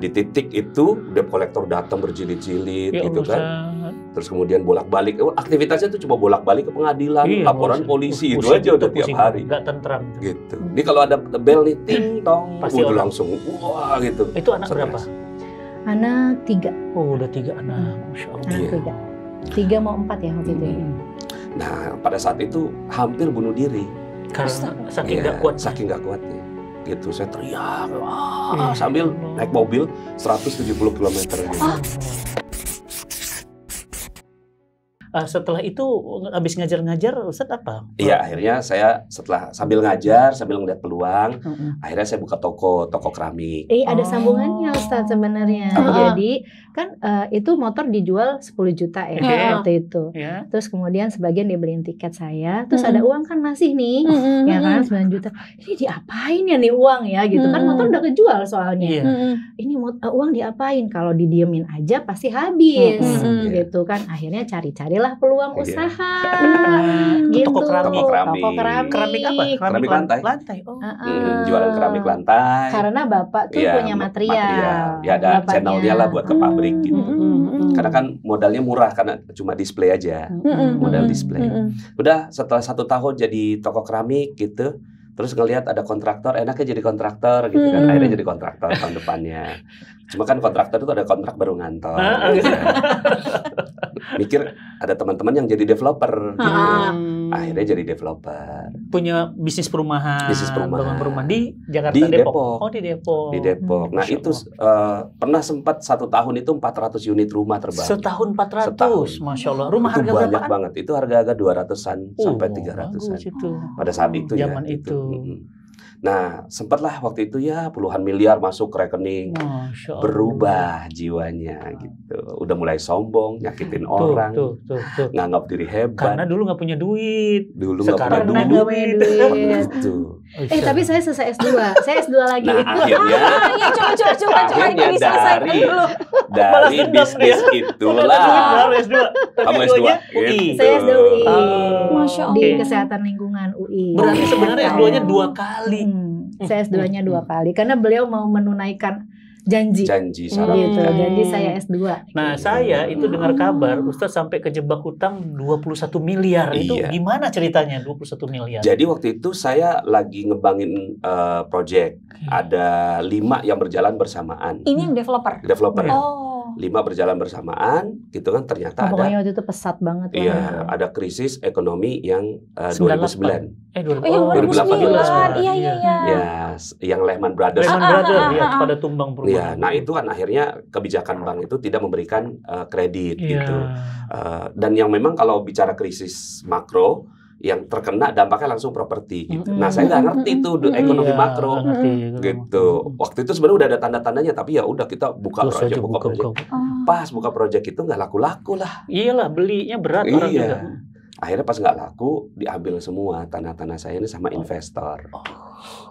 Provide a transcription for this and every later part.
di titik itu debt collector datang berjilid-jilid gitu kan. Terus kemudian bolak-balik, aktivitasnya itu cuma bolak-balik ke pengadilan, laporan polisi, itu aja udah tiap hari. Nggak tentram. Gitu. Ini kalau ada bel nih ting tong, pasti udah langsung wah gitu. Itu anak berapa? Anak 3. Oh, udah 3 anak, Masya Allah. Anak 3 mau 4 ya waktu itu. Nah, pada saat itu hampir bunuh diri. Karena saking nggak kuat. Saking nggak kuatnya. Gitu, saya teriak sambil naik mobil 170 km gitu. Setelah itu habis ngajar-ngajar Ustadz apa? Iya, akhirnya saya setelah sambil ngajar, sambil ngeliat peluang, akhirnya saya buka toko keramik. Ada sambungannya Ustadz sebenarnya. Jadi kan itu motor dijual 10 juta ya waktu itu. Terus kemudian sebagian dibeliin tiket saya, terus ada uang kan masih nih, ya kan 9 juta. Ini diapain ya nih uang ya gitu kan, motor udah kejual soalnya. Ini uang diapain? Kalau didiemin aja pasti habis gitu kan. Akhirnya cari-cari peluang usaha gitu. Toko keramik. Keramik apa? Keramik lantai. Jualan keramik lantai. Karena bapak tuh punya material. Ya ada channelnya lah buat ke pabrik gitu. Karena kan modalnya murah karena cuma display aja. Modal display. Udah setelah 1 tahun jadi toko keramik gitu. Terus ngelihat ada kontraktor, enaknya jadi kontraktor gitu kan. Akhirnya jadi kontraktor tahun depannya. Cuma kan kontraktor itu ada kontrak baru ngantor. Gitu. Mikir ada teman-teman yang jadi developer gitu. Akhirnya jadi developer. Punya bisnis perumahan. Bangun perumahan di Jakarta, di Depok. Oh, di Depok. Di Depok. Nah, itu pernah sempat 1 tahun itu 400 unit rumah terbangun. Setahun 400. Masya Allah. Rumah itu harga banyak berapaan? banget. Itu harga-harga 200-an sampai 300-an. Pada saat itu zaman itu. Nah, sempatlah waktu itu ya puluhan miliar masuk ke rekening. Berubah jiwanya gitu. Udah mulai sombong, nyakitin orang. Nganggap diri hebat. Karena dulu nggak punya duit. Sekarang punya duit. Gitu. Tapi saya selesai S2. Saya S2 lagi. Nah, akhirnya dari bisnis itulah. Kamu S2? Saya S2 UI. Masya Allah. Di Kesehatan Lingkungan UI. Berarti sebenarnya S2-nya 2 kali. Saya S2-nya 2 kali karena beliau mau menunaikan janji syarat gitu. Janji saya S2. Nah, saya itu dengar kabar Ustadz sampai kejebak hutang 21 miliar. Itu gimana ceritanya 21 miliar? Jadi waktu itu saya lagi ngembangin project. Ada 5 yang berjalan bersamaan. Ini yang developer? Developer. Oh. 5 berjalan bersaman, gitu kan ternyata ada. Pokoknya waktu itu pesat banget. Iya, ada krisis ekonomi yang 2009. 2009. Iya. Ya, yang Lehman Brothers. Pada tumbang perumahan. Iya, nah itu kan akhirnya kebijakan bank itu tidak memberikan kredit gitu. Dan yang memang kalau bicara krisis makro, yang terkena dampaknya langsung properti gitu. Nah, saya nggak ngerti tuh ekonomi makro gitu. Waktu itu sebenarnya udah ada tanda-tandanya, tapi ya udah kita buka project. Pas buka project itu nggak laku-laku lah. Iyalah, belinya berat orang juga. Akhirnya pas nggak laku, diambil semua tanah-tanah saya ini sama investor.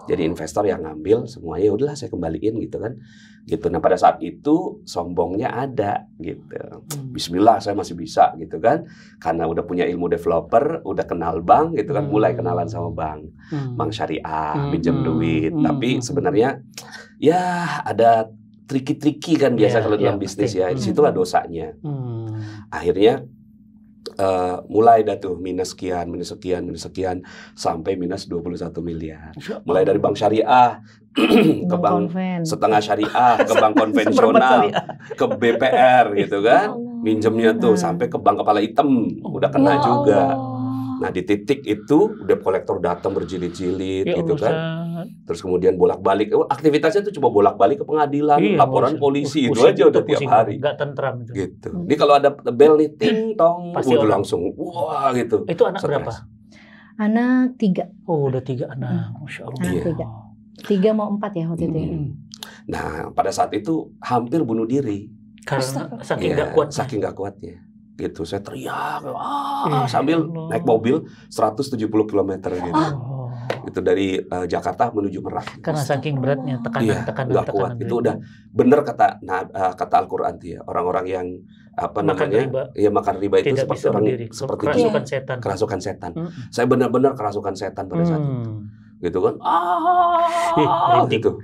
Jadi investor yang ngambil semuanya, udahlah saya kembaliin gitu kan. Gitu. Nah, pada saat itu sombongnya ada gitu. Bismillah saya masih bisa gitu kan. Karena udah punya ilmu developer, udah kenal bank gitu kan, mulai kenalan sama bank. Bank syariah, pinjam duit. Tapi sebenarnya ya ada triki-triki kan biasa kalau dalam bisnis ya. Disitulah dosanya. Akhirnya mulai dah tuh minus sekian sampai minus 21 miliar. Mulai dari bank syariah ke bank setengah syariah, ke bank konvensional, ke BPR gitu kan. Minjemnya tuh sampai ke bank kepala hitam, udah kena juga. Nah, di titik itu debt collector datang berjilid-jilid gitu kan. Terus kemudian bolak-balik, aktivitasnya itu cuma bolak-balik ke pengadilan, laporan polisi, itu aja udah tiap hari. Nggak tentram itu. Gitu. Ini kalau ada bel nih ting tong, udah langsung wah gitu. Itu anak berapa? Anak 3. Oh, udah 3 anak. Masya Allah. Anak 3 mau 4 ya waktu itu. Nah, pada saat itu hampir bunuh diri. Karena saking nggak kuat. Saking nggak kuatnya. Gitu, saya teriak sambil naik mobil 170 km gitu. Itu dari Jakarta menuju Merak. Karena saking beratnya tekanan. Nggak kuat. Itu udah bener kata Al-Quran tuh ya. Orang-orang yang makan riba itu seperti kerasukan setan. Saya benar-benar kerasukan setan pada saat itu. Gitu kan. Gitu.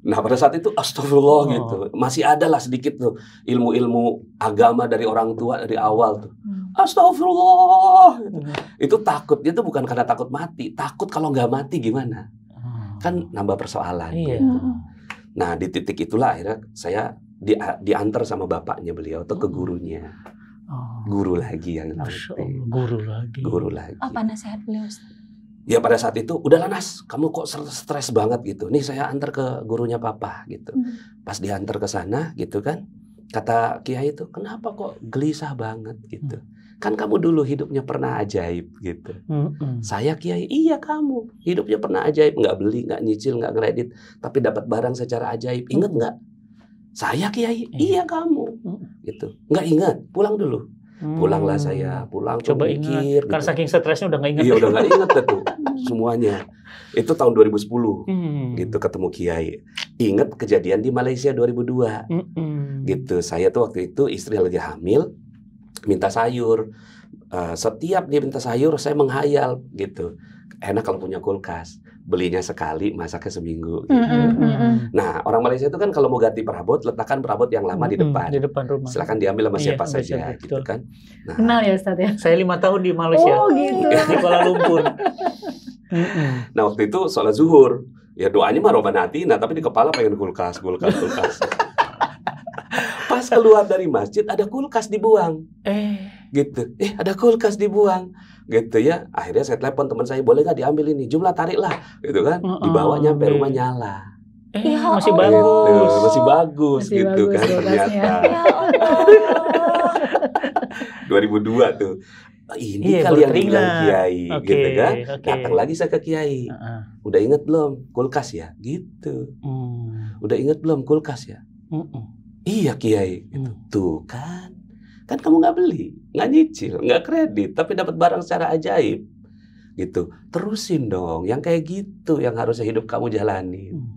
Nah pada saat itu astagfirullah gitu. Masih ada lah sedikit tuh ilmu-ilmu agama dari orang tua dari awal tuh. Astagfirullah gitu. Itu takut, itu bukan karena takut mati. Takut kalau nggak mati gimana? Kan nambah persoalan gitu. Nah di titik itulah akhirnya saya diantar sama bapaknya beliau tuh ke gurunya. Guru lagi yang Guru lagi. Apa nasihat beliau, Ustaz? Ya pada saat itu, udahlah Nas, kamu kok stres banget gitu. Nih saya antar ke gurunya papa gitu. Pas diantar ke sana gitu kan, kata Kiai itu, kenapa kok gelisah banget gitu. Kan kamu dulu hidupnya pernah ajaib gitu. Saya Kiai, iya kamu hidupnya pernah ajaib, nggak beli, nggak nyicil, nggak kredit, tapi dapat barang secara ajaib. Ingat nggak? Saya Kiai, iya kamu gitu. Nggak ingat, pulang dulu. Pulanglah saya, pulang coba mikir. Karena saking stresnya udah nggak ingat. Iya udah nggak ingat tuh semuanya. Itu tahun 2010 gitu ketemu Kiai. Ingat kejadian di Malaysia 2002 gitu. Saya tuh waktu itu istri lagi hamil, minta sayur. Setiap dia minta sayur saya menghayal gitu. Enak kalau punya kulkas. Belinya sekali, masaknya seminggu. Gitu. Nah, orang Malaysia itu kan kalau mau ganti perabot, letakkan perabot yang lama di depan. Di depan rumah. Silakan diambil sama siapa saja, gitu kan. Nah, kenal ya Ustaz ya? Saya 5 tahun di Malaysia. Oh gitu. Di Kuala Lumpur. Nah, waktu itu sholat zuhur. Ya doanya mah Robbana atina, tapi di kepala pengen kulkas. Pas keluar dari masjid ada kulkas dibuang. Gitu. Ada kulkas dibuang. Gitu ya, akhirnya saya telepon teman saya, boleh nggak diambil ini, jumlah tarik lah, gitu kan, dibawa nyampe rumah nyala, masih bagus, masih bagus gitu kan ternyata. 2002 tuh, ini kali yang dibilang Kiai, gitu kan, datang lagi saya ke Kiai, udah inget belum kulkas ya, gitu, udah inget belum kulkas ya, iya Kiai, gitu. Tuh kan kamu nggak beli, nggak nyicil, nggak kredit, tapi dapat barang secara ajaib, gitu. Terusin dong, yang kayak gitu, yang harusnya hidup kamu jalanin.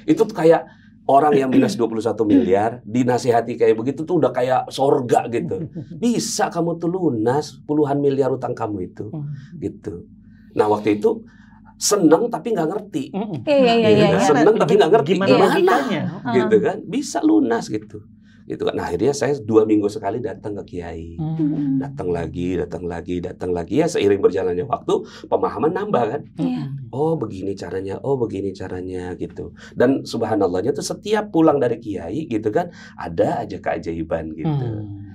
Itu tuh kayak orang yang minus 21 miliar, dinasihati kayak begitu tuh udah kayak sorga gitu. Bisa kamu tuh lunas puluhan miliar utang kamu itu, gitu. Nah waktu itu seneng tapi nggak ngerti, seneng tapi nggak ngerti gimana, gitu kan, bisa lunas gitu. Gitu kan. Nah akhirnya saya 2 minggu sekali datang ke Kiai, datang lagi ya, seiring berjalannya waktu pemahaman nambah kan. Oh begini caranya gitu. Dan subhanallahnya tuh setiap pulang dari Kiai gitu kan ada aja keajaiban gitu.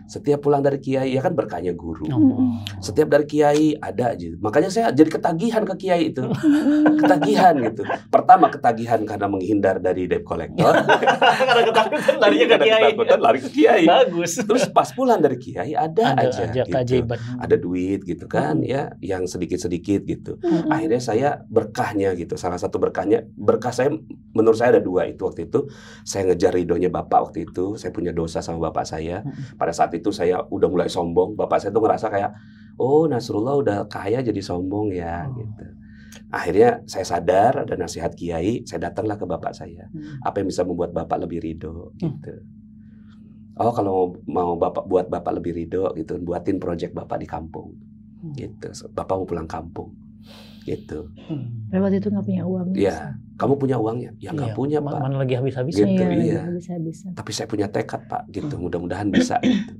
Setiap pulang dari Kiai ya kan berkahnya guru. Setiap dari Kiai ada aja. Makanya saya jadi ketagihan ke Kiai itu. Ketagihan gitu. Pertama ketagihan karena menghindar dari debt collector. Karena ketakutan larinya ke Kiai. Lari ke Kiai. Bagus. Terus pas pulang dari Kiai ada aja gitu. Keajaiban. Ada duit gitu kan ya, yang sedikit-sedikit gitu. Akhirnya saya berkahnya gitu. Salah satu berkah saya menurut saya ada 2 itu waktu itu. Saya ngejar ridhonya Bapak waktu itu. Saya punya dosa sama Bapak saya. Pada saat itu saya udah mulai sombong. Bapak saya tuh ngerasa kayak, oh Nasrullah udah kaya jadi sombong ya gitu. Akhirnya saya sadar ada nasihat Kiai, saya datanglah ke Bapak saya. Apa yang bisa membuat Bapak lebih ridho gitu. Oh kalau mau buat Bapak lebih ridho gitu, buatin proyek Bapak di kampung gitu. Bapak mau pulang kampung gitu. Waktu itu nggak punya uang. Iya, kamu punya uangnya? Ya nggak punya Pak. Mana lagi habis-habisan. Gitu, iya. Tapi saya punya tekad Pak gitu. Mudah-mudahan bisa gitu.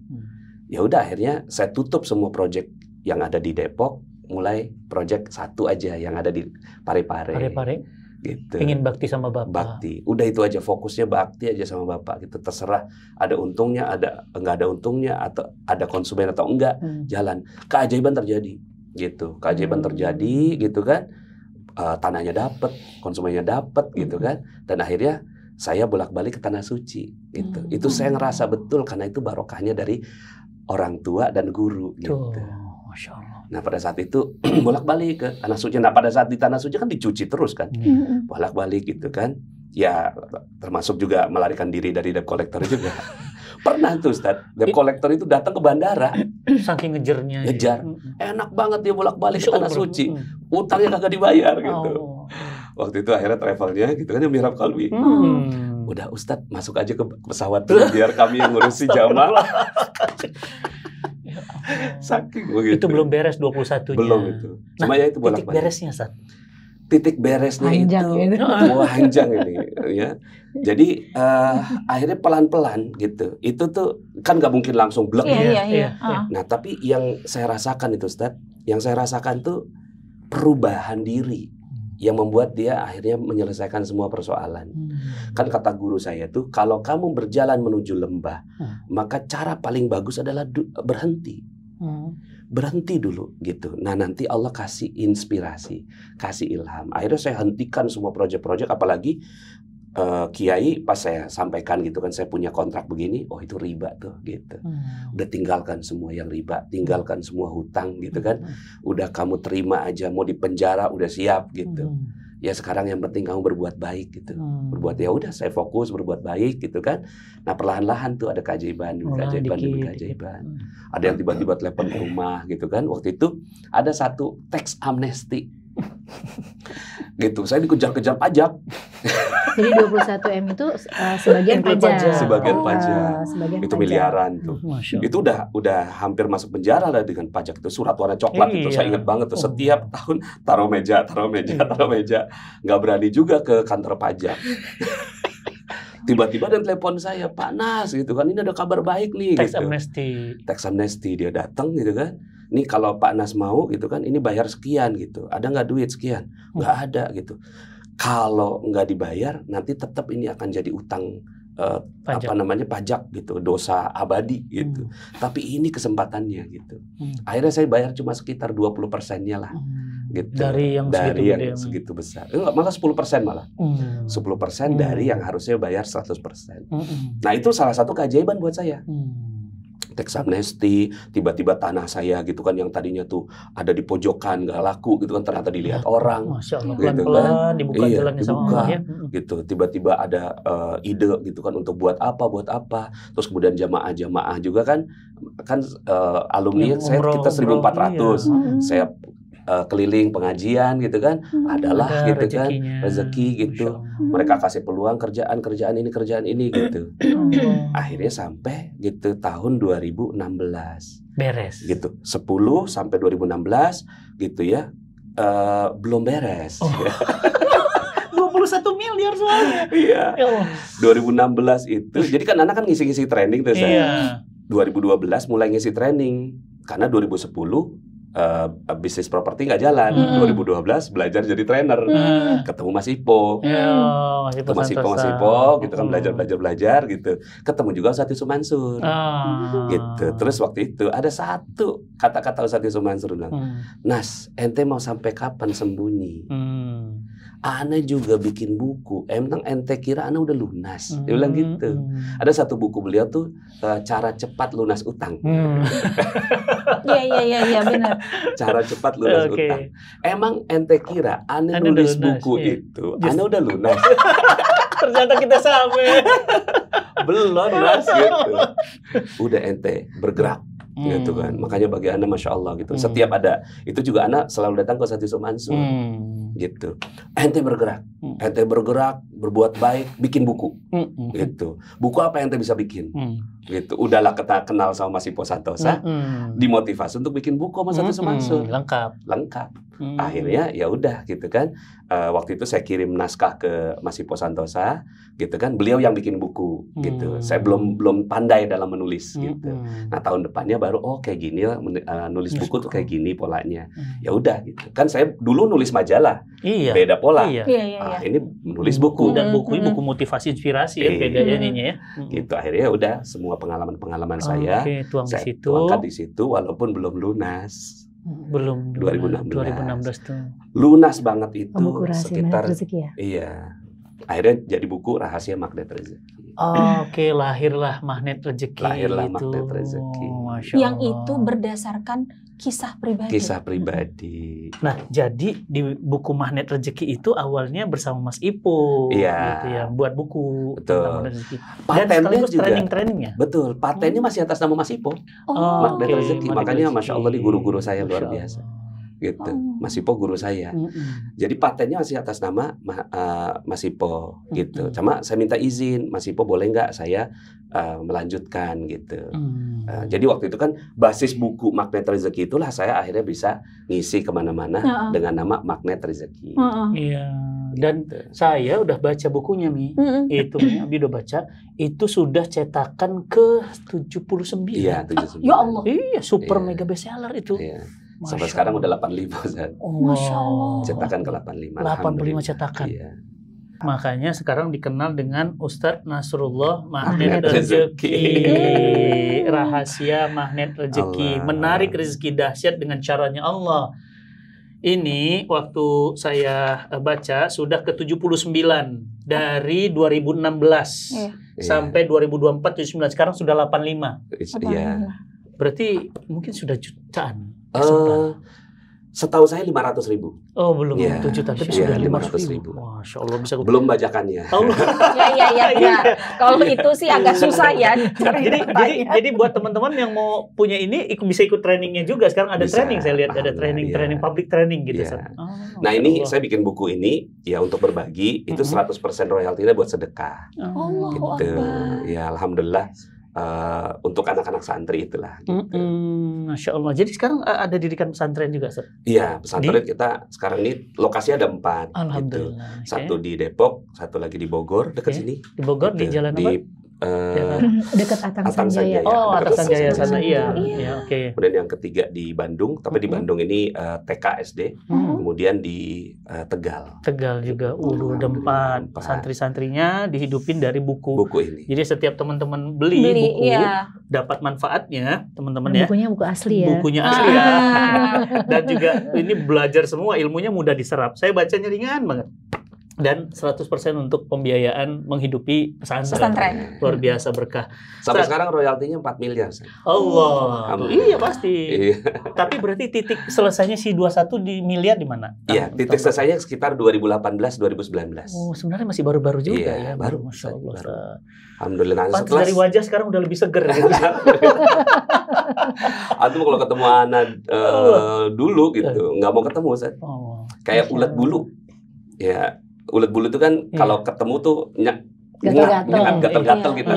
Ya udah akhirnya saya tutup semua proyek yang ada di Depok, mulai proyek 1 aja yang ada di Parepare. Gitu. Pengen bakti sama Bapak. Bakti. Udah itu aja, fokusnya bakti aja sama Bapak gitu. Terserah ada untungnya, enggak ada untungnya, atau ada konsumen atau enggak, jalan. Keajaiban terjadi gitu. Keajaiban terjadi gitu kan. Tanahnya dapat, konsumennya dapat gitu kan. Dan akhirnya saya bolak-balik ke Tanah Suci gitu. Itu saya ngerasa betul karena itu barokahnya dari orang tua dan guru gitu. Masya Allah. Nah pada saat itu bolak-balik ke Tanah Suci. Nah pada saat di Tanah Suci kan dicuci terus kan, bolak-balik gitu kan. Ya termasuk juga melarikan diri dari debt collector juga. Pernah tuh Ustaz, debt collector itu datang ke bandara. Saking ngejarnya. Ngejar. Enak banget dia bolak-balik ke Tanah Suci. Utangnya kagak dibayar gitu. Waktu itu akhirnya travelnya gitu kan, yang Mihrab Qalbi. Udah Ustaz masuk aja ke pesawat dulu biar kami yang ngurusi jamaah. Saking begitu. Itu belum beres 21-nya. Belum itu. Cuma ya itu bolak-balik. Titik beresnya, Ustaz. titik beresnya panjang itu panjang ini ya. Jadi akhirnya pelan-pelan gitu. Itu tuh kan nggak mungkin langsung blek. Iya. Nah tapi yang saya rasakan itu Ustadz, yang saya rasakan tuh perubahan diri yang membuat dia akhirnya menyelesaikan semua persoalan. Kan kata guru saya tuh, kalau kamu berjalan menuju lembah, maka cara paling bagus adalah berhenti. Berhenti dulu gitu. Nah nanti Allah kasih inspirasi, kasih ilham. Akhirnya saya hentikan semua proyek-proyek, apalagi Kiai pas saya sampaikan gitu kan, saya punya kontrak begini, oh itu riba tuh gitu. Udah tinggalkan semua yang riba, tinggalkan semua hutang gitu kan. Udah kamu terima aja, mau di penjara udah siap gitu. Ya sekarang yang penting kamu berbuat baik gitu. Berbuat, ya udah saya fokus berbuat baik gitu kan. Nah perlahan-lahan tuh ada keajaiban demi keajaiban. Ada yang tiba-tiba telepon ke rumah gitu kan. Waktu itu ada satu teks amnesti gitu. Saya dikejar-kejar pajak. Jadi 21M itu sebagian pajak. Sebagian pajak. Itu pajak. miliaran tuh. Itu udah hampir masuk penjara lah dengan pajak itu. Surat warna coklat itu saya ingat banget tuh. Setiap tahun taruh meja. Nggak berani juga ke kantor pajak. Tiba-tiba ada telepon saya, Pak Nas gitu kan, ini ada kabar baik nih. Teks gitu. Teks amnesti dia datang gitu kan. Nih kalau Pak Nas mau gitu kan, ini bayar sekian gitu. Ada nggak duit sekian? Nggak ada gitu. Kalau nggak dibayar, nanti tetap ini akan jadi utang pajak gitu, dosa abadi gitu. Tapi ini kesempatannya gitu. Akhirnya saya bayar cuma sekitar 20%-nya lah. Gitu. Dari yang segitu besar. Enggak, malah 10% malah. 10% dari yang harusnya bayar 100%. Nah, itu salah satu keajaiban buat saya. Teks amnesti, tiba-tiba tanah saya gitu kan yang tadinya tuh ada di pojokan nggak laku gitu kan, ternyata dilihat orang. Masya Allah, gitu pelan-pelan kan. dibuka jalannya sama Allah ya. Gitu. Tiba-tiba ada ide gitu kan untuk buat apa. Terus kemudian jamaah juga kan alumni kita 1.400. Saya keliling pengajian gitu kan, adalah gitu kan, rezeki gitu. Mereka kasih peluang kerjaan ini gitu. Akhirnya sampai gitu tahun 2016. Beres. Gitu. 10 sampai 2016 gitu ya. Belum beres. 21 miliar soalnya. Iya. 2016 itu. Jadi kan anak kan ngisi-ngisi training tuh saya. 2012 mulai ngisi training karena 2010 bisnis properti nggak jalan. 2012 belajar jadi trainer. Ketemu Mas Ipo. Mas Ipo gitu kan, belajar gitu. Ketemu juga Ustadz Yusuf Mansur. Gitu. Terus waktu itu ada satu kata-kata Ustadz Yusuf Mansur bilang, Nas, ente mau sampai kapan sembunyi? Ana juga bikin buku. Emang ente kira Ana udah lunas? Dia bilang gitu. Ada satu buku beliau tuh, cara cepat lunas utang. Iya benar. Cara cepat lunas utang. Emang ente kira Ana nulis buku itu, Ana udah lunas? Ternyata kita sama. Belum lunas gitu. Udah ente bergerak. Gitu kan. Makanya bagi Ana Masya Allah gitu. Setiap ada, itu juga Ana selalu datang ke Ustadz Yusuf Mansur. Gitu. Ente bergerak, berbuat baik, bikin buku. Gitu. Buku apa yang ente bisa bikin? Gitu. Udahlah kita kenal sama Mas Ipo Santosa, dimotivasi untuk bikin buku sama Ustadz Yusuf Mansur. Lengkap. Akhirnya ya udah gitu kan. Waktu itu saya kirim naskah ke Mas Ipo Santosa, gitu kan. Beliau yang bikin buku gitu. Saya belum pandai dalam menulis gitu. Nah, tahun depannya baru kayak gini lah, nulis buku tuh kayak gini polanya. Ya udah gitu. Kan saya dulu nulis majalah. Beda pola. Ini menulis buku. Dan buku motivasi inspirasi ya, bedanya ininya ya. Gitu. Akhirnya udah semua pengalaman saya saya tuangkan di situ walaupun belum lunas. Belum 2016 tuh. Lunas banget itu sekitar rezeki ya? Iya. Akhirnya jadi buku Rahasia Magnet Rezeki. Lahirlah Magnet Rezeki. Magnet Rezeki. Yang itu berdasarkan kisah pribadi. Nah, jadi di buku Magnet Rezeki itu awalnya bersama Mas Ipo, gitu ya, buat buku tentang Magnet Rezeki. Patennya juga trainingnya. Betul, patennya masih atas nama Mas Ipo. Magnet Rezeki. Makanya Masya Allah di guru-guru saya luar biasa. Gitu. Mas Ipo guru saya. Jadi patennya masih atas nama Mas Ipo gitu. Cuma saya minta izin, Mas Ipo boleh nggak saya melanjutkan gitu. Jadi waktu itu kan basis buku Magnet Rezeki itulah saya akhirnya bisa ngisi kemana-mana dengan nama Magnet Rezeki. Iya. Dan saya udah baca bukunya itu Abi udah baca, itu sudah cetakan ke 79. Iya, 79. Ya Allah. Iya, super mega bestseller itu. Iya. Sampai sekarang udah 85 Zat. Masya Allah. Cetakan ke 85. 85 cetakan. Iya. Makanya sekarang dikenal dengan Ustadz Nasrullah Magnet Magnet Rezeki. Rahasia Magnet Rezeki. Menarik rezeki dahsyat dengan caranya Allah. Ini waktu saya baca sudah ke 79 dari 2016 sampai 2024 79, sekarang sudah 85. Iya. Berarti mungkin sudah jutaan. Setahu saya 500.000. Oh, belum 7 juta, tapi sudah 500.000. Masya Allah, bisa belum bajakannya. Iya. Kalau itu sih agak susah ya. Jadi buat teman-teman yang mau punya ini bisa ikut trainingnya juga. Sekarang ada training, saya lihat ada training public training gitu. Nah, ini saya bikin buku ini ya untuk berbagi, itu 100% royaltinya buat sedekah. Gitu. Ya, alhamdulillah. Untuk anak-anak santri itulah. Gitu. Masya Allah. Jadi sekarang ada didikan pesantren juga, Ustaz? Iya, pesantren kita sekarang ini lokasi ada 4. Alhamdulillah. Gitu. Satu di Depok, satu lagi di Bogor, dekat sini. Di Bogor, gitu. di Jalan apa? Dekat Atang Sanjaya. Oh, Atang Sanjaya sana, iya. Oke. Kemudian yang ketiga di Bandung, tapi di Bandung ini TK SD. Kemudian di Tegal. Tegal juga. Udah 4 santri-santrinya dihidupin dari buku ini. Jadi setiap teman-teman beli buku, dapat manfaatnya, teman-teman ya. Bukunya buku asli ya. Bukunya asli ya. Dan juga ini belajar semua, ilmunya mudah diserap. Saya bacanya ringan banget. Dan 100% untuk pembiayaan menghidupi pesantren. Luar biasa berkah. Sampai sekarang royaltinya 4 miliar. Allah. Iya pasti. Tapi berarti titik selesainya si 21 di miliar di mana? Iya, titik selesainya sekitar 2018-2019. Oh, sebenarnya masih baru-baru juga ya. Baru. Masya Allah. Baru. Alhamdulillah. Pantes dari wajah sekarang udah lebih seger gitu. Antum kalau ketemu anak dulu gitu, nggak mau ketemu, Ustaz. Kayak ulet bulu. Ya. Ulet bulu itu kan kalau ketemu tuh gatel-gatel gitu.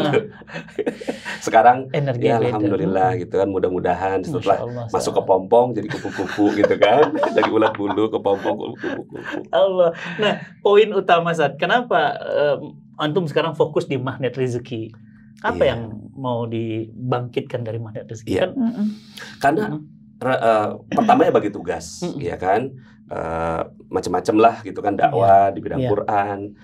Sekarang energi ya alhamdulillah gitu kan, mudah-mudahan setelah masuk ke pompong jadi kupu-kupu gitu kan. Dari ulet bulu ke pompong kupu-kupu. Allah. Nah, poin utama saat kenapa antum sekarang fokus di Magnet Rezeki? Apa yang mau dibangkitkan dari Magnet Rezeki? Kan karena pertama ya bagi tugas, ya kan, macam-macam lah gitu kan, dakwah di bidang Quran,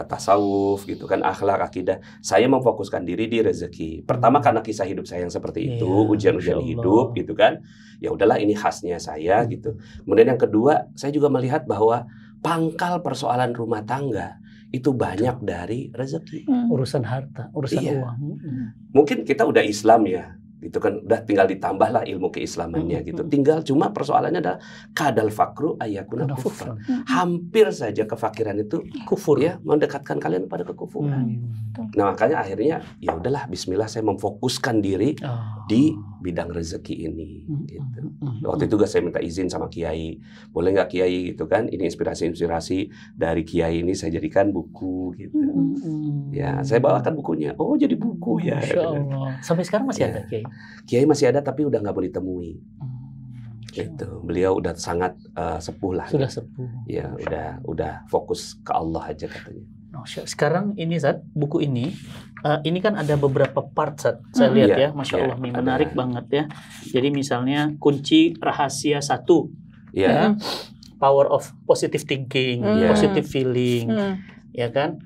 tasawuf gitu kan, akhlak, akidah. Saya memfokuskan diri di rezeki. Pertama karena kisah hidup saya yang seperti itu, ujian-ujian hidup gitu kan. Ya udahlah ini khasnya saya gitu. Kemudian yang kedua, saya juga melihat bahwa pangkal persoalan rumah tangga itu banyak dari rezeki. Urusan harta, urusan uang. Mungkin kita udah Islam ya, gitu kan, udah tinggal ditambahlah ilmu keislamannya gitu. Tinggal cuma persoalannya adalah kadal fakru ayakuna kufur. Hampir saja kefakiran itu kufur ya, mendekatkan kalian pada kekufuran. Nah, makanya akhirnya ya udahlah bismillah saya memfokuskan diri di bidang rezeki ini gitu. Waktu itu saya minta izin sama kiai, boleh nggak kiai gitu kan, ini inspirasi dari kiai ini saya jadikan buku gitu. Ya, saya bawakan bukunya. Oh, jadi buku ya. Masya Allah. Sampai sekarang masih ada kiai? Kiai masih ada tapi udah nggak mau ditemui. Gitu. Beliau udah sangat sepuh lah. Sudah sepuh. Ya, udah fokus ke Allah aja katanya. Sekarang ini buku ini kan ada beberapa part saya lihat ya, Masya Allah nih menarik banget ya. Jadi misalnya kunci rahasia 1, ya, power of positive thinking, positive feeling, ya kan,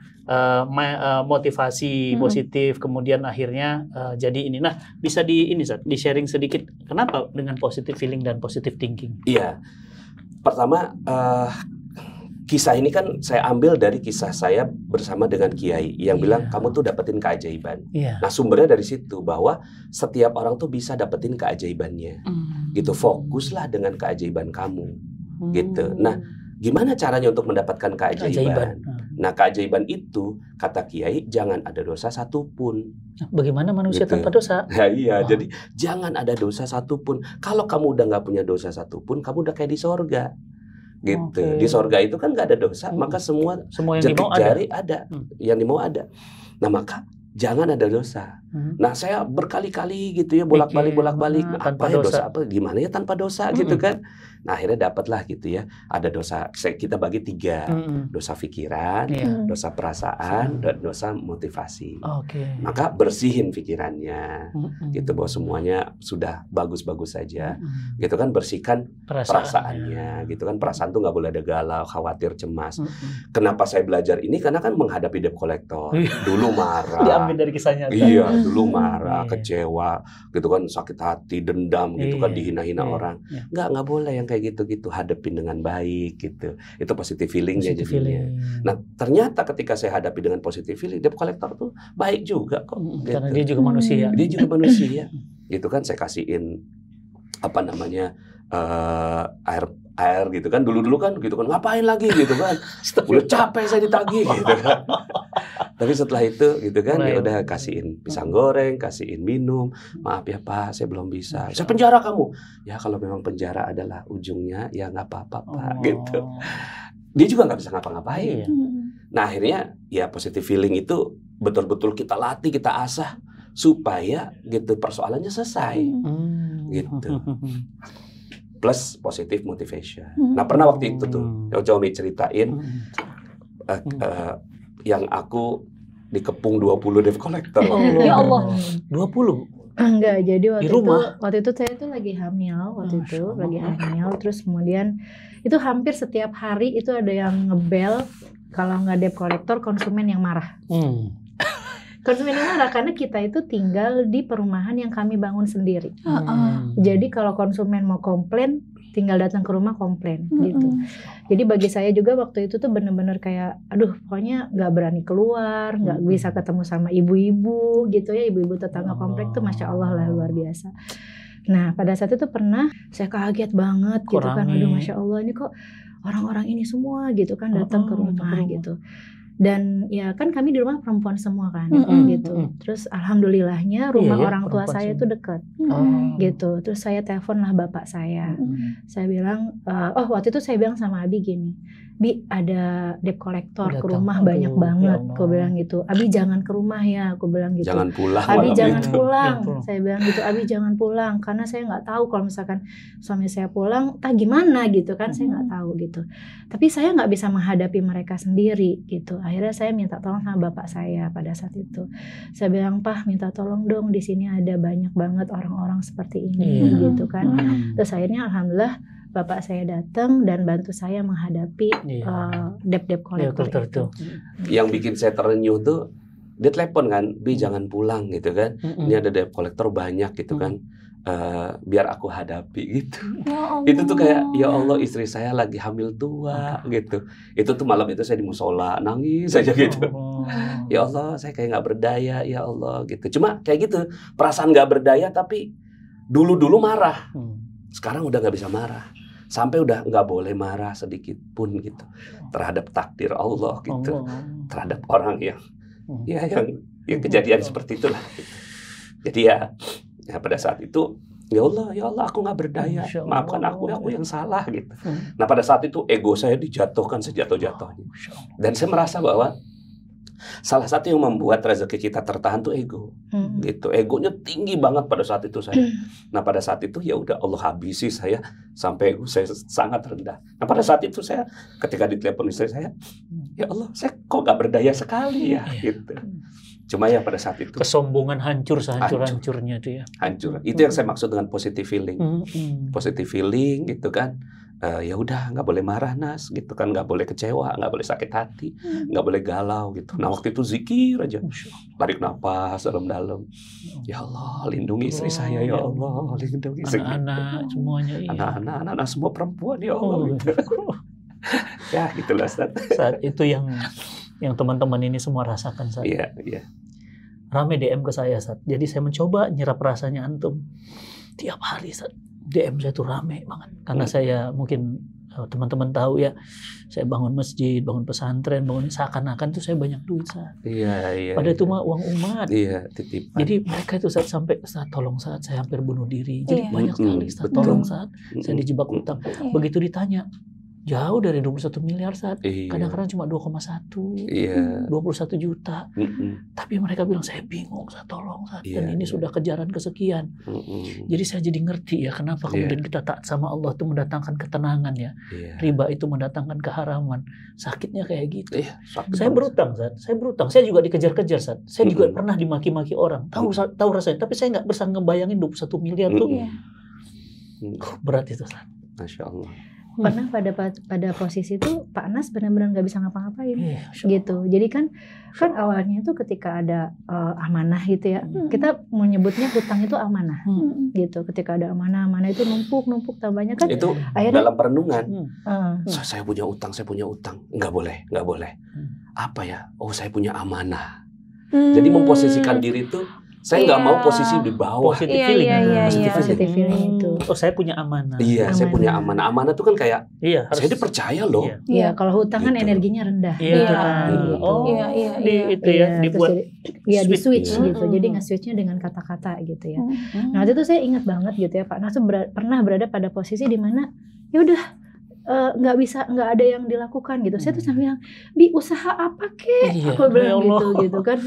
motivasi positif, kemudian akhirnya jadi ini. Nah, bisa di sharing sedikit kenapa dengan positive feeling dan positive thinking? Iya, pertama kisah ini kan saya ambil dari kisah saya bersama dengan kiai yang bilang kamu tuh dapetin keajaiban. Nah, sumbernya dari situ bahwa setiap orang tuh bisa dapetin keajaibannya. Gitu, fokuslah dengan keajaiban kamu. Gitu. Nah, gimana caranya untuk mendapatkan keajaiban? Nah, keajaiban itu kata kiai jangan ada dosa satupun. Bagaimana manusia tanpa dosa? Nah, iya, jadi jangan ada dosa satupun. Kalau kamu udah nggak punya dosa satupun, kamu udah kayak di sorga. Gitu. Di sorga itu kan nggak ada dosa, maka semua yang jari ada, yang dimau ada. Nah, maka jangan ada dosa. Nah, saya berkali-kali gitu ya bolak-balik. Apa ya dosa apa? Gimana ya tanpa dosa gitu kan? Nah, akhirnya dapatlah gitu ya. Ada dosa. Kita bagi 3. Dosa pikiran, dosa perasaan, dan dosa motivasi. Maka bersihin pikirannya. Gitu bahwa semuanya sudah bagus-bagus saja. Gitu kan, bersihkan perasaannya. Gitu kan, perasaan tuh nggak boleh ada galau, khawatir, cemas. Kenapa saya belajar ini? Karena kan menghadapi debt collector. Dulu marah. Diambil dari kisah nyata. Iya, dulu marah, kecewa, gitu kan, sakit hati, dendam, gitu kan, dihina-hina orang. Nggak boleh yang kayak gitu-gitu, hadapin dengan baik, gitu. Itu positive feelingnya jadinya. Nah, ternyata ketika saya hadapi dengan positive feeling, debt collector tuh baik juga kok. Gitu. Karena dia juga manusia. Dia juga manusia. Gitu kan, saya kasihin apa namanya air gitu kan, dulu kan gitu kan, ngapain lagi gitu kan, udah capek saya ditagih gitu kan. Tapi setelah itu gitu kan, ya udah kasihin pisang goreng, kasihin minum, maaf ya Pak, saya belum bisa. Saya penjara kamu. Ya kalau memang penjara adalah ujungnya, ya nggak apa-apa Pak, gitu. Dia juga nggak bisa ngapa-ngapain. Nah akhirnya ya positive feeling itu betul-betul kita latih, kita asah supaya gitu persoalannya selesai, gitu. Plus positive motivation. Nah pernah waktu itu tuh, Jomi ceritain yang aku dikepung 20 debt collector. Ya Allah. 20? Enggak, jadi waktu itu saya tuh lagi hamil terus kemudian itu hampir setiap hari itu ada yang ngebel, kalau nggak debt collector konsumen yang marah. Konsumen yang marah karena kita itu tinggal di perumahan yang kami bangun sendiri. Jadi kalau konsumen mau komplain, tinggal datang ke rumah komplain gitu. Jadi bagi saya juga waktu itu tuh bener-bener kayak, aduh pokoknya nggak berani keluar, nggak bisa ketemu sama ibu-ibu gitu ya, ibu-ibu tetangga komplek tuh masya Allah lah luar biasa. Nah pada saat itu pernah saya kaget banget gitu kan, aduh masya Allah ini kok orang-orang ini semua gitu kan datang ke rumah gitu. Dan ya kan kami di rumah perempuan semua kan gitu. Terus alhamdulillahnya rumah orang tua saya itu dekat gitu. Terus saya telepon lah bapak saya. Saya bilang, waktu itu saya bilang sama Abi gini, Bi ada debt collector ke rumah banyak banget. Aku bilang gitu. Abi jangan ke rumah ya. Aku bilang gitu. Jangan pulang. Abi jangan pulang. Saya bilang gitu. Abi jangan pulang karena saya nggak tahu kalau misalkan suami saya pulang, gimana gitu kan? Saya nggak tahu gitu. Tapi saya nggak bisa menghadapi mereka sendiri gitu. Akhirnya saya minta tolong sama bapak saya pada saat itu. Saya bilang, Pak minta tolong dong, di sini ada banyak banget orang-orang seperti ini gitu kan. Terus akhirnya alhamdulillah bapak saya datang dan bantu saya menghadapi debt collector itu. Yang bikin saya terenyuh tuh dia telepon kan, Bi jangan pulang gitu kan. Ini ada debt collector banyak gitu kan. Biar aku hadapi gitu. Ya Itu tuh kayak ya Allah istri saya lagi hamil tua gitu. Itu tuh malam itu saya di musola nangis aja gitu. Ya Allah saya kayak nggak berdaya ya Allah gitu. Cuma kayak gitu perasaan nggak berdaya tapi dulu marah. Sekarang udah nggak bisa marah. Sampai udah nggak boleh marah sedikit pun gitu terhadap takdir Allah gitu, terhadap orang yang yang kejadian seperti itulah. Gitu. Jadi ya pada saat itu ya Allah aku nggak berdaya, maafkan aku yang salah gitu. Nah pada saat itu ego saya dijatuhkan sejatuh-jatuhnya dan saya merasa bahwa salah satu yang membuat rezeki kita tertahan tuh ego, gitu. Egonya tinggi banget pada saat itu saya. Nah pada saat itu ya udah Allah habisi saya sampai ego saya sangat rendah. Nah pada saat itu saya ketika ditelepon istri saya, ya Allah saya kok gak berdaya sekali ya, gitu. Cuma ya pada saat itu kesombongan hancur sehancur-hancurnya itu ya. Hancur. Itu yang saya maksud dengan positive feeling. Positive feeling gitu kan. Ya udah nggak boleh marah Nas gitu kan, nggak boleh kecewa, nggak boleh sakit hati, nggak boleh galau gitu. Nah waktu itu zikir aja, tarik nafas dalam-dalam. Ya Allah lindungi istri saya ya Allah, lindungi anak-anak semuanya, anak-anak semua perempuan ya Allah. Gitu. Ya gitulah saat itu yang teman-teman ini semua rasakan saat. Iya. Rame DM ke saya saat. Jadi saya mencoba nyerap rasanya antum. Tiap hari saat DM saya tuh rame banget karena saya mungkin teman-teman tahu ya, saya bangun masjid, bangun pesantren, bangun seakan-akan tuh saya banyak duit saat. Iya. Padahal itu mah uang umat. Iya, titipan. Jadi mereka itu saat sampai saat tolong saat saya hampir bunuh diri. Jadi banyak sekali saat tolong saat saya dijebak utang. Begitu ditanya, jauh dari 21 miliar saat. Iya. Kadang-kadang cuma 2,1, Iya. 21 juta. Tapi mereka bilang, saya bingung, saya tolong saat. Dan ini sudah kejaran kesekian. Jadi saya jadi ngerti ya kenapa kemudian kita taat sama Allah itu mendatangkan ketenangan ya. Riba itu mendatangkan keharaman. Sakitnya kayak gitu. Saya berutang saat. Saya berutang. Saya juga dikejar-kejar saat. Saya juga pernah dimaki-maki orang. Tahu rasanya. Tapi saya nggak bisa ngebayangin 21 miliar tuh. Berat itu saat. Masya Allah. Pernah pada posisi itu Pak Anas benar-benar nggak bisa ngapa-ngapain gitu. Jadi kan awalnya itu ketika ada amanah gitu ya, kita menyebutnya hutang itu amanah gitu. Ketika ada amanah itu numpuk tambahnya kan. Itu akhirnya, dalam perenungan, saya punya utang, nggak boleh. Apa ya? Oh, saya punya amanah. Jadi memposisikan diri itu. Saya nggak mau posisi di bawah. Positive feeling. Positive feeling itu. Oh, saya punya amanah. Iya, saya punya amanah. Amanah itu kan kayak, saya dipercaya loh. Iya, kalau hutang kan energinya rendah. Itu ya, dibuat. Iya, di switch gitu. Jadi nge-switchnya dengan kata-kata gitu ya. Nah, waktu itu saya ingat banget gitu ya, Pak Nas pernah berada pada posisi di mana ya udah nggak ada yang dilakukan gitu. Saya tuh sambil bilang, Bi usaha apa kek? Aku bilang gitu kan.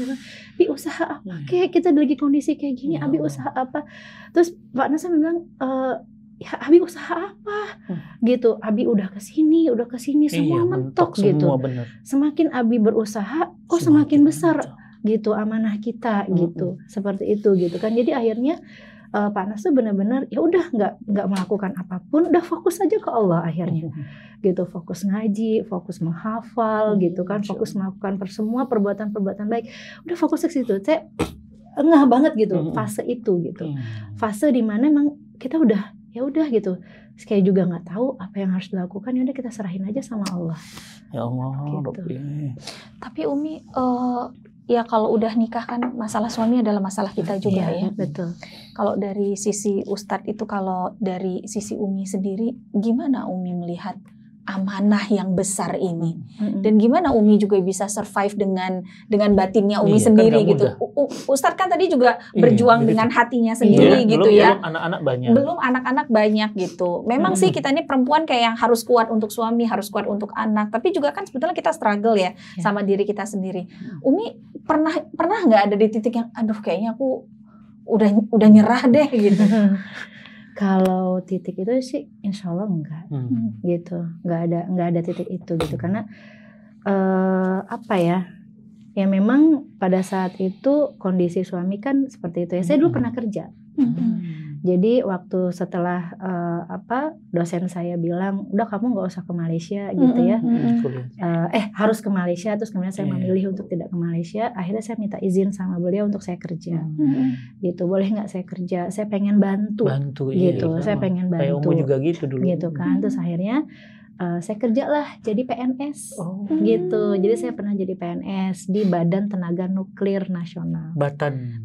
Bi usaha apa kek? Kita lagi kondisi kayak gini. Abi usaha apa? Terus Pak Nas bilang, ya Abi usaha apa? Gitu. Abi udah kesini semua mentok gitu. Semakin Abi berusaha, kok semakin besar gitu amanah kita gitu. Seperti itu gitu kan. Jadi akhirnya Pak Anas tuh benar-benar ya udah nggak melakukan apapun, udah fokus aja ke Allah akhirnya gitu, fokus ngaji, fokus menghafal gitu kan, fokus melakukan semua perbuatan baik, udah fokus ke situ. Saya ngeh banget gitu fase itu gitu, fase dimana emang kita udah ya udah gitu, kayak juga nggak tahu apa yang harus dilakukan, ya udah kita serahin aja sama Allah. Ya Allah. Gitu. Tapi Umi ya kalau udah nikah kan masalah suami adalah masalah kita juga ya. Betul. Kalau dari sisi Ustadz itu, kalau dari sisi Umi sendiri, gimana Umi melihat amanah yang besar ini? Dan gimana Umi juga bisa survive dengan batinnya Umi sendiri kan gitu. Ustadz kan tadi juga berjuang dengan hatinya sendiri gitu ya. Belum anak-anak banyak gitu. Memang sih kita ini perempuan kayak yang harus kuat untuk suami, harus kuat untuk anak. Tapi juga kan sebetulnya kita struggle ya sama diri kita sendiri. Umi pernah nggak ada di titik yang aduh kayaknya aku udah nyerah deh gitu? Kalau titik itu sih insya Allah enggak gitu, nggak ada titik itu gitu, karena apa ya memang pada saat itu kondisi suami kan seperti itu ya. Saya dulu pernah kerja. Jadi waktu setelah dosen saya bilang udah kamu nggak usah ke Malaysia gitu ya, harus ke Malaysia, terus kemudian saya memilih untuk tidak ke Malaysia. Akhirnya saya minta izin sama beliau untuk saya kerja, gitu. Boleh nggak saya kerja? Saya pengen bantu gitu. Saya pengen bantu. Kayak juga gitu dulu. Gitu kan. Terus akhirnya saya kerjalah jadi PNS gitu. Jadi saya pernah jadi PNS di Badan Tenaga Nuklir Nasional. Batan.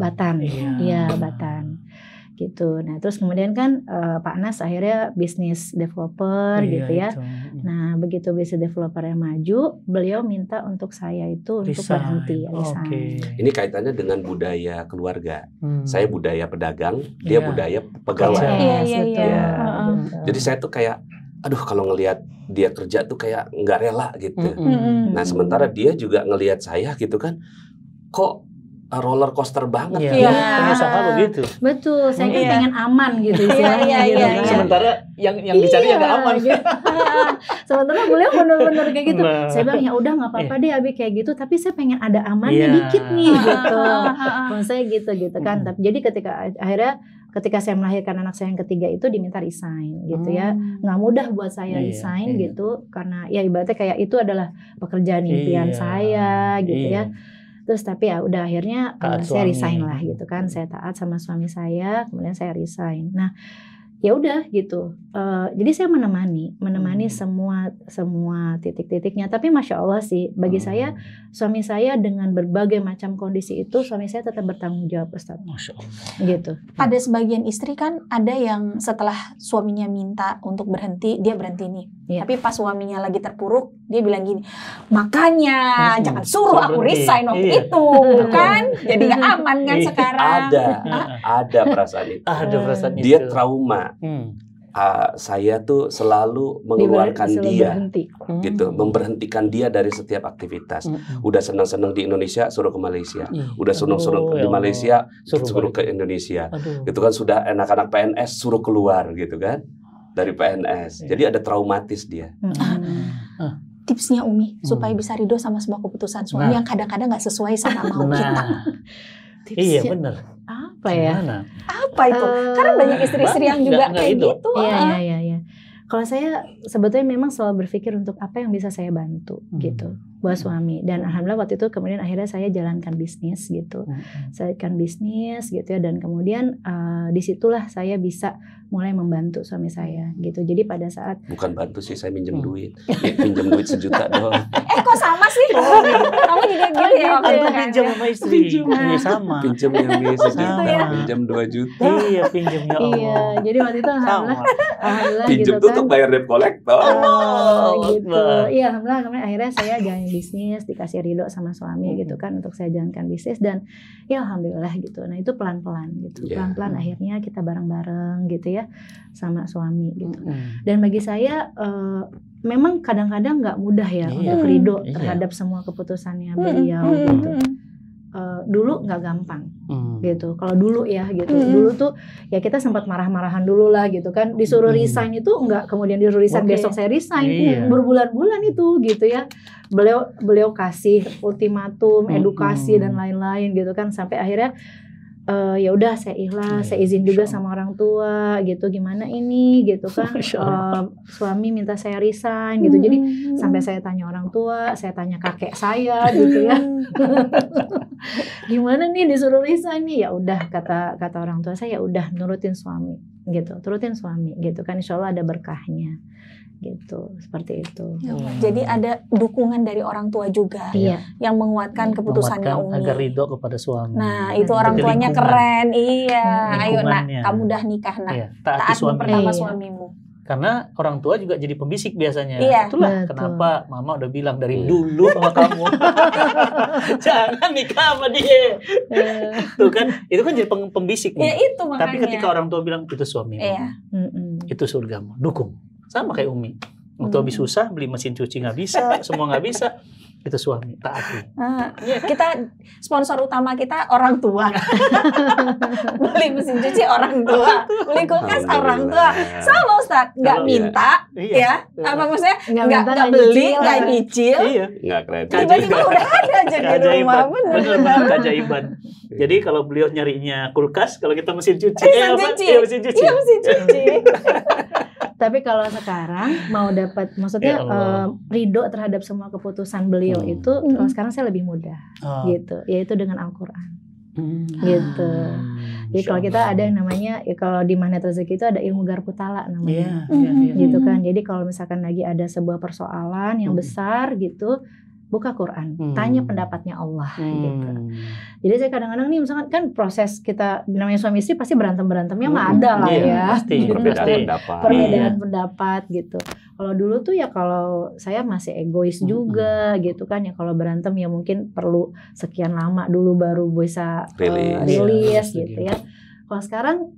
Iya, Batan. Gitu. Nah, terus kemudian kan Pak Anas akhirnya bisnis developer gitu ya. Nah, begitu bisnis developernya maju, beliau minta untuk saya itu untuk berhenti resign. Ini kaitannya dengan budaya keluarga. Saya budaya pedagang, dia budaya pegawai. Jadi saya tuh kayak aduh kalau ngelihat dia kerja tuh kayak nggak rela gitu. Nah, sementara dia juga ngelihat saya gitu kan, kok roller coaster banget pengusaha begitu. Betul, saya kan pengen aman gitu istilahnya gitu. Sementara yang dicari nggak aman. Sementara beliau benar-benar kayak gitu. Saya bilang ya udah nggak apa-apa deh Abi kayak gitu, tapi saya pengen ada amannya dikit nih gitu. Maksud saya gitu kan. Jadi ketika saya melahirkan anak saya yang ketiga itu diminta resign gitu ya. Nggak mudah buat saya resign gitu, karena ya ibaratnya kayak itu adalah pekerjaan impian saya gitu ya. Terus tapi ya udah akhirnya saya resign lah gitu kan. Saya taat sama suami saya, kemudian saya resign. Nah, ya udah gitu. Jadi saya menemani semua titik-titiknya. Tapi masya Allah sih, bagi saya suami saya dengan berbagai macam kondisi itu, suami saya tetap bertanggung jawab, Ustaz. Masya Allah. Gitu. Ada sebagian istri kan ada yang setelah suaminya minta untuk berhenti, dia berhenti nih. Tapi pas suaminya lagi terpuruk, dia bilang gini, makanya jangan suruh aku resign waktu itu, kan? Jadi nggak aman kan sekarang. Ada perasaan itu. Ada perasaan itu. Dia trauma. saya tuh selalu mengeluarkan dia, berhenti. gitu, memberhentikan dia dari setiap aktivitas. Udah senang-senang di Indonesia, suruh ke Malaysia. Udah senang-senang di Malaysia, suruh ke Indonesia. Itu kan sudah anak-anak PNS suruh keluar gitu kan dari PNS. Jadi ada traumatis dia. Tipsnya Umi supaya bisa ridho sama semua keputusan suami yang kadang-kadang nggak sesuai sama mau kita. Tipsnya, iya benar. Apa ya? Apa itu? Karena banyak istri-istri yang juga kayak gitu. Iya. Kalau saya sebetulnya memang selalu berpikir untuk apa yang bisa saya bantu gitu buat suami. Dan alhamdulillah waktu itu kemudian akhirnya saya jalankan bisnis gitu. Saya jalankan bisnis gitu ya, dan kemudian disitulah saya bisa mulai membantu suami saya gitu. Jadi pada saat bukan bantu sih, saya minjem duit. Pinjam duit 1 juta doang. Kok sama sih? Kamu juga gitu ya? Aku pinjam sama istri. Iya sama. Pinjam yang biasa pinjam 2 juta. Iya, pinjam ya Allah. Iya, jadi waktu itu alhamdulillah pinjam gitu tuh kan. untuk bayar debt collector. Gitu. Iya, alhamdulillah kemudian akhirnya saya jalan bisnis, dikasih ridho sama suami gitu kan untuk saya jalankan bisnis, dan ya alhamdulillah gitu. Nah, itu pelan-pelan gitu. Pelan-pelan akhirnya kita bareng-bareng gitu ya sama suami gitu. Dan bagi saya memang kadang-kadang nggak mudah ya untuk ridho terhadap semua keputusannya beliau gitu. Dulu nggak gampang gitu. Kalau dulu ya gitu, dulu tuh ya kita sempat marah-marahan dulu lah gitu kan. Disuruh resign itu nggak kemudian disuruh resign besok saya resign, berbulan-bulan itu gitu ya. Beliau kasih ultimatum, edukasi dan lain-lain gitu kan, sampai akhirnya ya udah saya ikhlas, saya izin juga sama orang tua gitu, gimana ini gitu kan, suami minta saya resign gitu. Jadi sampai saya tanya orang tua, saya tanya kakek saya gitu ya, gimana nih disuruh resign nih, ya udah kata orang tua saya, ya udah nurutin suami gitu, turutin suami gitu kan, insya Allah ada berkahnya gitu, seperti itu. Jadi ada dukungan dari orang tua juga yang menguatkan keputusannya Umi agar ridho kepada suami. Nah, itu orang tuanya keren. Iya, ayo nak, kamu udah nikah nak, taat pertama suamimu. Karena orang tua juga jadi pembisik biasanya. Iya. Itulah kenapa mama udah bilang dari dulu sama kamu, jangan nikah sama dia. Tuh kan, itu kan jadi pembisik. Ya itu makanya. Tapi ketika orang tua bilang itu suamimu, itu surgamu, dukung. Sama kayak Umi. Waktu habis susah beli mesin cuci nggak bisa, semua nggak bisa, itu suami taati. Kita sponsor utama kita orang tua. Beli mesin cuci orang tua, beli kulkas orang tua. Sama Ustadz, nggak minta, ya? Apa maksudnya? Nggak beli, nggak nyicil, nggak kredit. Tiba-tiba udah ada aja di rumah. Benar keajaiban. Jadi kalau beliau nyarinya kulkas, kalau kita mesin cuci, mesin cuci. Tapi kalau sekarang mau dapat, maksudnya ridho terhadap semua keputusan beliau itu, kalau sekarang saya lebih mudah, gitu, yaitu dengan Al-Quran, gitu. Jadi kalau kita ada yang namanya, ya kalau di Magnet Rezeki itu ada ilmu Garputala namanya, gitu kan. Jadi kalau misalkan lagi ada sebuah persoalan yang besar gitu, buka Quran, tanya pendapatnya Allah, gitu. Jadi saya kadang-kadang nih, misalkan kan proses kita namanya suami istri pasti berantemnya mah ada lah ya, pasti. Gitu. Perbedaan pendapat gitu. Kalau dulu tuh ya kalau saya masih egois juga gitu kan, ya kalau berantem ya mungkin perlu sekian lama dulu baru bisa rilis gitu ya. Kalau sekarang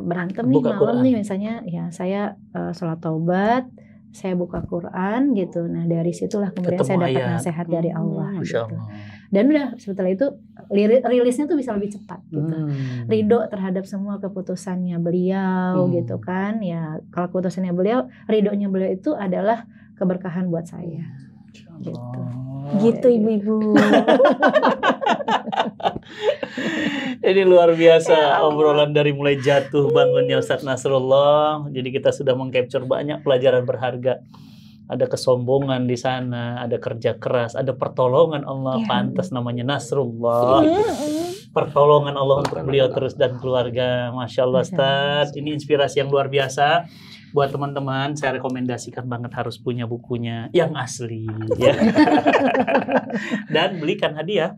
berantem nih malam nih misalnya, ya saya sholat taubat, saya buka Quran gitu. Nah dari situlah kemudian saya dapat nasihat dari Allah gitu. Dan udah setelah itu rilisnya tuh bisa lebih cepat gitu. Ridho terhadap semua keputusannya beliau gitu kan. Ya kalau keputusannya beliau, ridhonya beliau itu adalah keberkahan buat saya. Gitu. Gitu ibu-ibu. Ini luar biasa obrolan dari mulai jatuh bangunnya Ustadz Nasrullah. Jadi kita sudah mengcapture banyak pelajaran berharga. Ada kesombongan di sana, ada kerja keras, ada pertolongan Allah, pantas namanya Nasrullah. Pertolongan Allah untuk beliau terus dan keluarga. Masya Allah Ustadz, ini inspirasi yang luar biasa. Buat teman-teman, saya rekomendasikan banget harus punya bukunya yang asli, ya. Dan belikan hadiah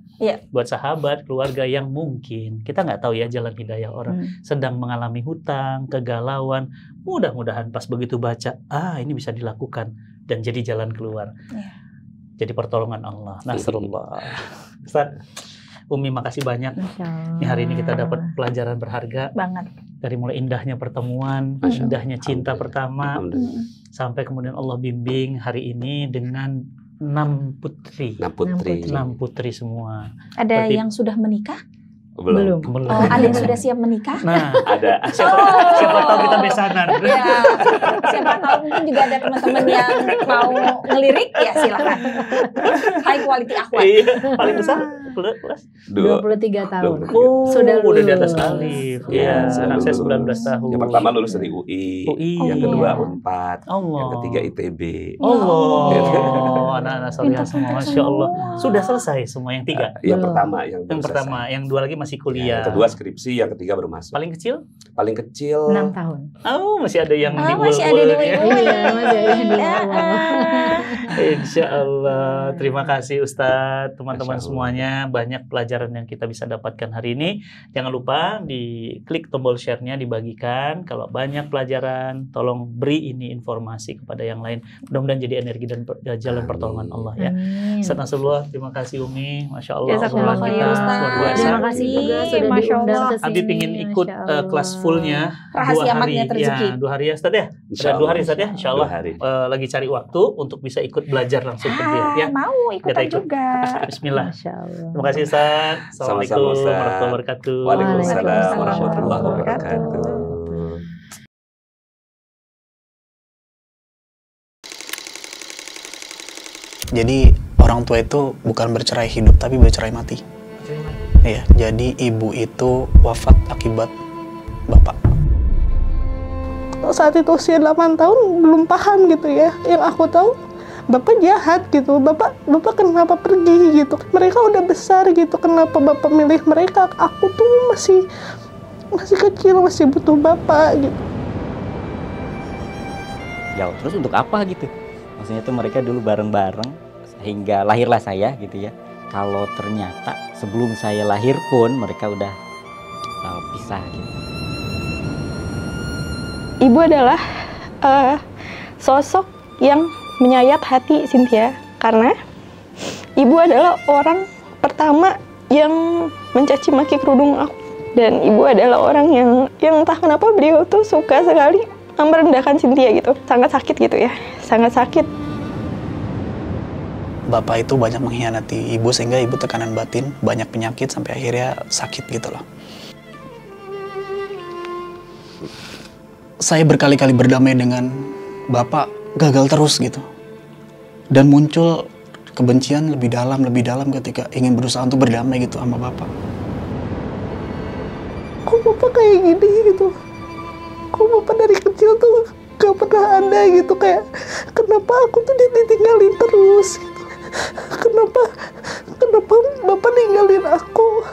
buat sahabat, keluarga yang mungkin kita nggak tahu ya jalan hidayah orang sedang mengalami hutang, kegalauan. Mudah-mudahan pas begitu baca, ini bisa dilakukan dan jadi jalan keluar. Jadi pertolongan Allah, Nasrullah. Ustaz, Umi makasih banyak. Ini hari ini kita dapat pelajaran berharga banget. Dari mulai indahnya pertemuan, indahnya cinta pertama, sampai kemudian Allah bimbing hari ini dengan 6 putri. 6 putri semua. Ada yang sudah menikah? Belum. Oh, ada yang sudah siap menikah? Nah, ada. Siapa tahu kita besanan. Ya, siapa tahu mungkin juga ada teman-teman yang mau ngelirik, ya silakan. High quality akhwat. Iya, paling besar 23 tahun. Oh, sudah udah di atas alif. Iya, anak saya 19 tahun. Yang pertama lulus dari UI, yang kedua Unpad, yang ketiga ITB. Anak-anak soleh semua, Masya Allah. Sudah selesai semua yang 3? Yang pertama, yang 2 lagi masih kuliah. Yang kedua skripsi, yang ketiga baru masuk. Paling kecil? Paling kecil 6 tahun. Oh, masih ada yang di masih ada di Insya Allah. Terima kasih Ustadz, teman-teman semuanya. Banyak pelajaran yang kita bisa dapatkan hari ini. Jangan lupa diklik tombol share-nya, dibagikan. Kalau banyak pelajaran, tolong beri ini informasi kepada yang lain. Mudah-mudahan jadi energi dan jalan pertolongan Allah ya. Ustadz Nasrullah, terima kasih Umi. Masya Allah. Jazakallah khairan, Ustaz. Terima kasih juga sudah diundang ke sini. Abi pingin ikut kelas fullnya. Rahasia emaknya rezeki. 2 hari ya Ustadz ya. Ada 2 hari Ustadz ya. Insya Allah. Lagi cari waktu untuk bisa ikut belajar langsung ke dia ya. Mau ikutan juga. Bismillah. Terima kasih Ustaz. Assalamualaikum warahmatullahi wabarakatuh. Waalaikumsalam warahmatullahi wabarakatuh. Jadi orang tua itu bukan bercerai hidup tapi bercerai mati. Iya, jadi ibu itu wafat akibat bapak. Saat itu usia 8 tahun belum paham gitu ya. Yang aku tahu bapak jahat gitu. Bapak kenapa pergi gitu. Mereka udah besar gitu. Kenapa bapak milih mereka? Aku tuh masih kecil, masih butuh bapak gitu. Ya terus untuk apa gitu? Maksudnya tuh mereka dulu bareng-bareng sehingga lahirlah saya gitu ya. Kalau ternyata sebelum saya lahir pun mereka udah pisah gitu. Ibu adalah sosok yang menyayat hati Cynthia karena ibu adalah orang pertama yang mencaci maki kerudung aku, dan ibu adalah orang yang entah kenapa beliau tuh suka sekali merendahkan Cynthia gitu. Sangat sakit gitu ya, sangat sakit. Bapak itu banyak mengkhianati ibu sehingga ibu tekanan batin, banyak penyakit sampai akhirnya sakit gitu loh. Saya berkali-kali berdamai dengan bapak, gagal terus gitu. Dan muncul kebencian lebih dalam ketika ingin berusaha untuk berdamai gitu sama bapak. Kok bapak kayak gini gitu? Kok bapak dari kecil tuh gak pernah ada gitu, kayak kenapa aku tuh ditinggalin terus gitu. Kenapa bapak ninggalin aku?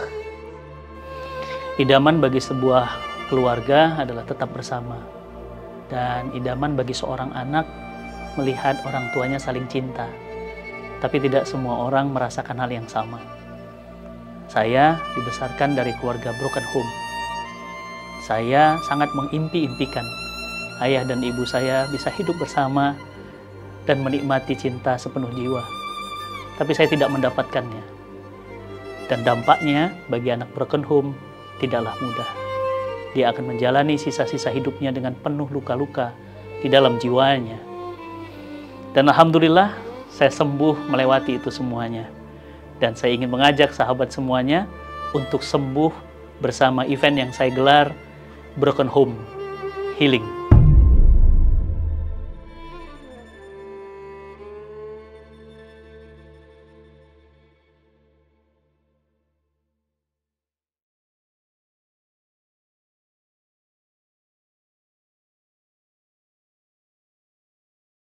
Idaman bagi sebuah keluarga adalah tetap bersama. Dan idaman bagi seorang anak melihat orang tuanya saling cinta. Tapi tidak semua orang merasakan hal yang sama. Saya dibesarkan dari keluarga broken home. Saya sangat mengimpi-impikan ayah dan ibu saya bisa hidup bersama dan menikmati cinta sepenuh jiwa. Tapi saya tidak mendapatkannya. Dan dampaknya bagi anak broken home tidaklah mudah. Dia akan menjalani sisa-sisa hidupnya dengan penuh luka-luka di dalam jiwanya. Dan alhamdulillah saya sembuh melewati itu semuanya. Dan saya ingin mengajak sahabat semuanya untuk sembuh bersama event yang saya gelar Broken Home Healing.